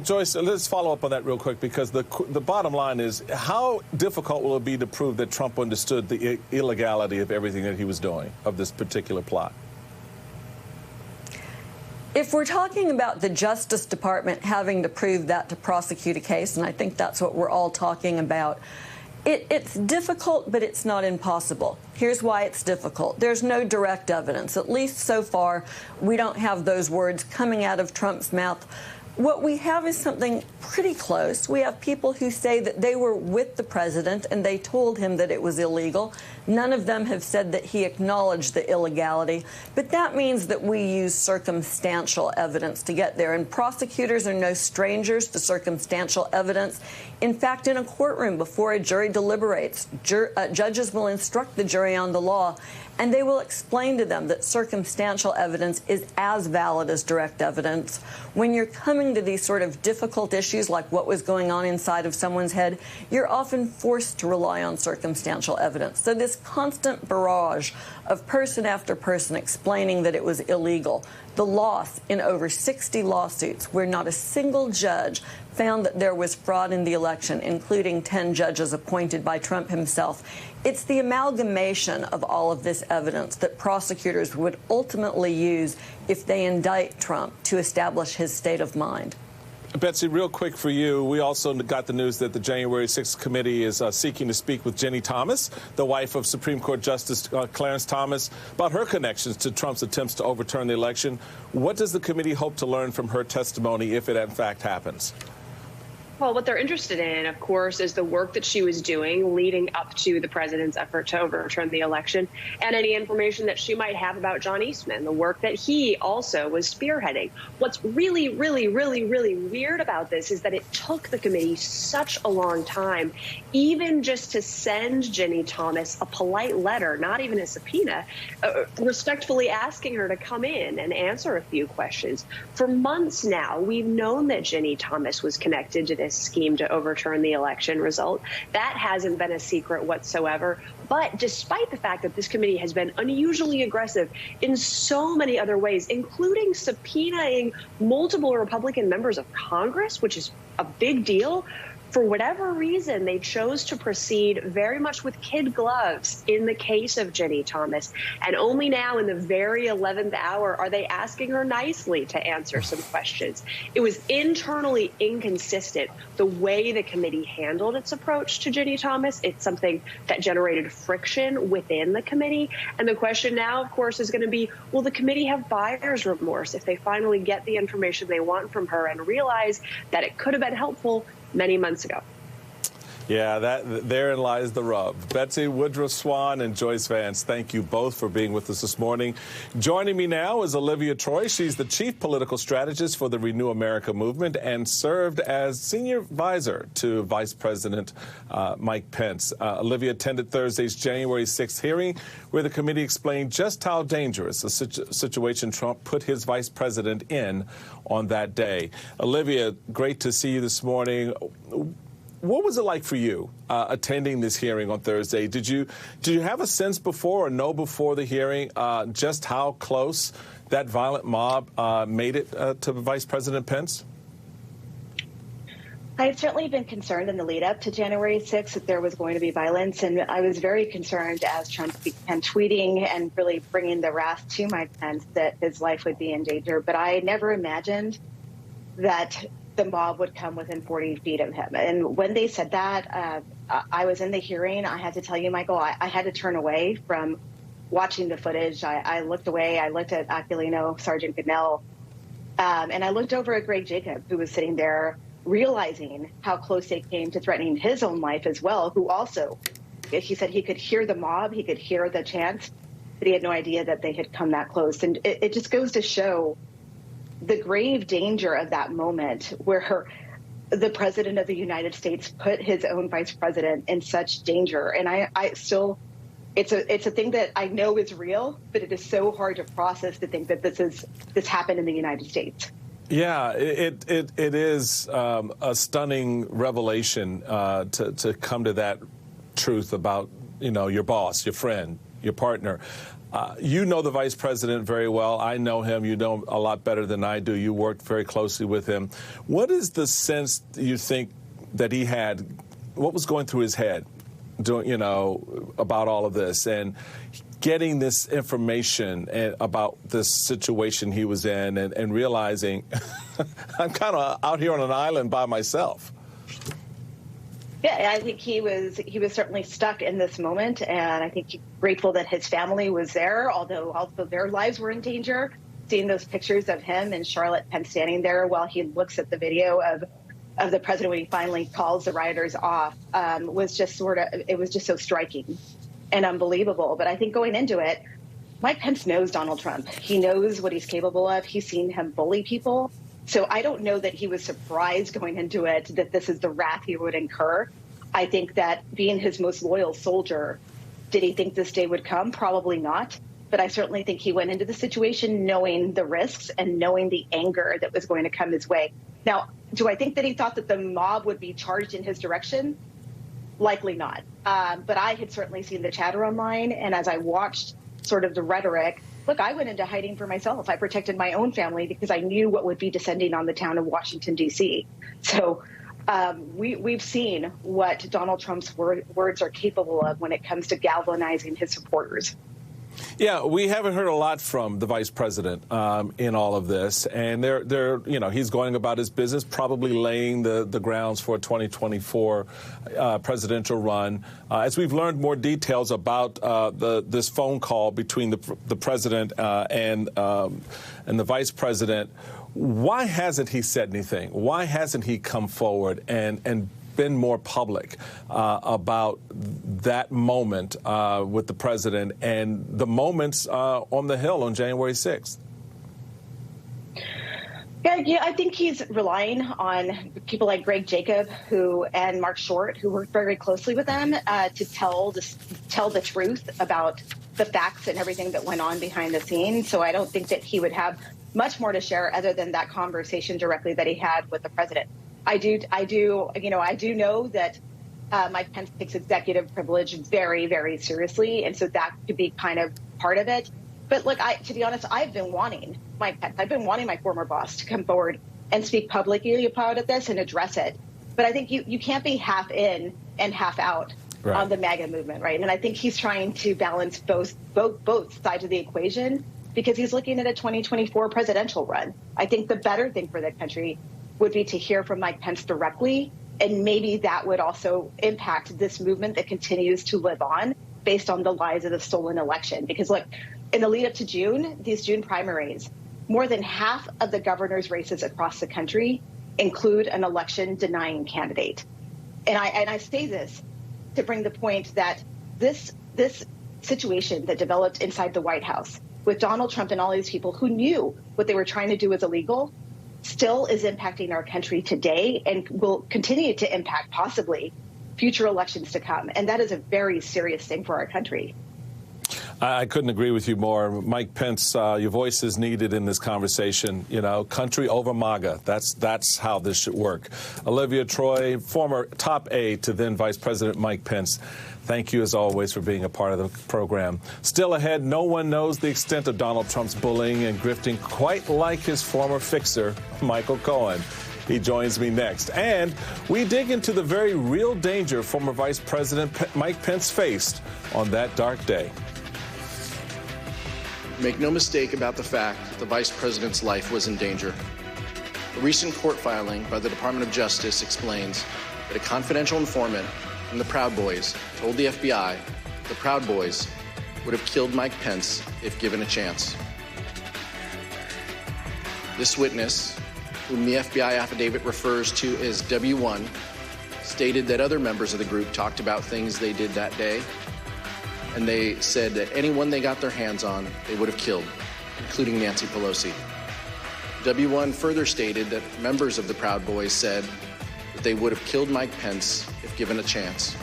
Joyce, let's follow up on that real quick, because the bottom line is, how difficult will it be to prove that Trump understood the illegality of everything that he was doing, of this particular plot? If we're talking about the Justice Department having to prove that to prosecute a case, and I think that's what we're all talking about, it's difficult, but it's not impossible. Here's why it's difficult. There's no direct evidence. At least so far, we don't have those words coming out of Trump's mouth. What we have is something pretty close. We have people who say that they were with the president and they told him that it was illegal. None of them have said that he acknowledged the illegality. But that means that we use circumstantial evidence to get there. And prosecutors are no strangers to circumstantial evidence. In fact, in a courtroom, before a jury deliberates, judges will instruct the jury on the law, and they will explain to them that circumstantial evidence is as valid as direct evidence. When you're coming to these sort of difficult issues like what was going on inside of someone's head, you're often forced to rely on circumstantial evidence. So this constant barrage of person after person explaining that it was illegal, the loss in over 60 lawsuits where not a single judge found that there was fraud in the election, including 10 judges appointed by Trump himself. It's the amalgamation of all of this evidence that prosecutors would ultimately use if they indict Trump to establish his state of mind. Betsy, real quick for you, we also got the news that the January 6th committee is seeking to speak with Ginny Thomas, the wife of Supreme Court Justice Clarence Thomas, about her connections to Trump's attempts to overturn the election. What does the committee hope to learn from her testimony if it in fact happens? Well, what they're interested in, of course, is the work that she was doing leading up to the president's effort to overturn the election, and any information that she might have about John Eastman, the work that he also was spearheading. What's really, really, really, really weird about this is that it took the committee such a long time, even just to send Ginny Thomas a polite letter, not even a subpoena, respectfully asking her to come in and answer a few questions. For months now, we've known that Ginny Thomas was connected to this scheme to overturn the election result. That hasn't been a secret whatsoever. But despite the fact that this committee has been unusually aggressive in so many other ways, including subpoenaing multiple Republican members of Congress, which is a big deal, for whatever reason, they chose to proceed very much with kid gloves in the case of Ginny Thomas. And only now in the very 11th hour are they asking her nicely to answer some questions. It was internally inconsistent, the way the committee handled its approach to Ginny Thomas. It's something that generated friction within the committee. And the question now, of course, is going to be, will the committee have buyer's remorse if they finally get the information they want from her and realize that it could have been helpful many months ago? Yeah, therein lies the rub. Betsy Woodruff Swan and Joyce Vance, thank you both for being with us this morning. Joining me now is Olivia Troy. She's the chief political strategist for the Renew America movement and served as senior advisor to Vice President Mike Pence. Olivia attended Thursday's January 6th hearing, where the committee explained just how dangerous a situation Trump put his vice president in on that day. Olivia, great to see you this morning. What was it like for you attending this hearing on Thursday? Did you have a sense before or know before the hearing just how close that violent mob made it to Vice President Pence? I had certainly been concerned in the lead up to January 6th that there was going to be violence, and I was very concerned as Trump began tweeting and really bringing the wrath to Mike Pence that his life would be in danger. But I never imagined that the mob would come within 40 feet of him. And when they said that, I was in the hearing. I had to tell you, Michael, I had to turn away from watching the footage. I looked away. I looked at Aquilino, Sergeant Goodell, and I looked over at Greg Jacob, who was sitting there realizing how close they came to threatening his own life as well, who also, he said he could hear the mob, he could hear the chants, but he had no idea that they had come that close. And it just goes to show the grave danger of that moment where the president of the United States put his own vice president in such danger. And I still, it's a thing that I know is real, but it is so hard to process to think that this happened in the United States. Yeah, it is a stunning revelation to come to that truth about, your boss, your friend, your partner. You know the vice president very well. I know him. You know a lot better than I do. You worked very closely with him. What is the sense you think that he had? What was going through his head, about all of this and getting this information about this situation he was in and realizing I'm kind of out here on an island by myself? Yeah, I think he was certainly stuck in this moment, and I think he's grateful that his family was there, although also their lives were in danger. Seeing those pictures of him and Charlotte Penn standing there while he looks at the video of the president when he finally calls the rioters off was just so striking and unbelievable. But I think going into it, Mike Pence knows Donald Trump. He knows what he's capable of. He's seen him bully people. So I don't know that he was surprised going into it that this is the wrath he would incur. I think that being his most loyal soldier, did he think this day would come? Probably not. But I certainly think he went into the situation knowing the risks and knowing the anger that was going to come his way. Now, do I think that he thought that the mob would be charged in his direction? Likely not. But I had certainly seen the chatter online. And as I watched sort of the rhetoric, look, I went into hiding for myself. I protected my own family because I knew what would be descending on the town of Washington, D.C. So we've seen what Donald Trump's words are capable of when it comes to galvanizing his supporters. Yeah, we haven't heard a lot from the vice president in all of this, and he's going about his business, probably laying the grounds for a 2024 presidential run. As we've learned more details about this phone call between the president and the vice president, why hasn't he said anything? Why hasn't he come forward and been more public about that moment with the president and the moments on the Hill on January 6th? Yeah, I think he's relying on people like Greg Jacob and Mark Short, who worked very closely with them, to tell the truth about the facts and everything that went on behind the scenes. So I don't think that he would have much more to share other than that conversation directly that he had with the president. I do know that Mike Pence takes executive privilege very, very seriously, and so that could be kind of part of it. But look, to be honest, I've been wanting Mike Pence. I've been wanting my former boss to come forward and speak publicly about this and address it. But I think you can't be half in and half out on the MAGA movement, right? And I think he's trying to balance both sides of the equation because he's looking at a 2024 presidential run. I think the better thing for the country would be to hear from Mike Pence directly, and maybe that would also impact this movement that continues to live on based on the lies of the stolen election. Because look, in the lead up to these June primaries, more than half of the governor's races across the country include an election-denying candidate. And I say this to bring the point that this situation that developed inside the White House with Donald Trump and all these people who knew what they were trying to do was illegal still is impacting our country today and will continue to impact possibly future elections to come. And that is a very serious thing for our country. I couldn't agree with you more. Mike Pence, your voice is needed in this conversation. Country over MAGA. That's how this should work. Olivia Troy, former top aide to then Vice President Mike Pence. Thank you, as always, for being a part of the program. Still ahead, no one knows the extent of Donald Trump's bullying and grifting quite like his former fixer, Michael Cohen. He joins me next. And we dig into the very real danger former Vice President Mike Pence faced on that dark day. Make no mistake about the fact that the vice president's life was in danger. A recent court filing by the Department of Justice explains that a confidential informant from the Proud Boys told the FBI the Proud Boys would have killed Mike Pence if given a chance. This witness, whom the FBI affidavit refers to as W1, stated that other members of the group talked about things they did that day, and they said that anyone they got their hands on, they would have killed, including Nancy Pelosi. W1 further stated that members of the Proud Boys said that they would have killed Mike Pence if given a chance.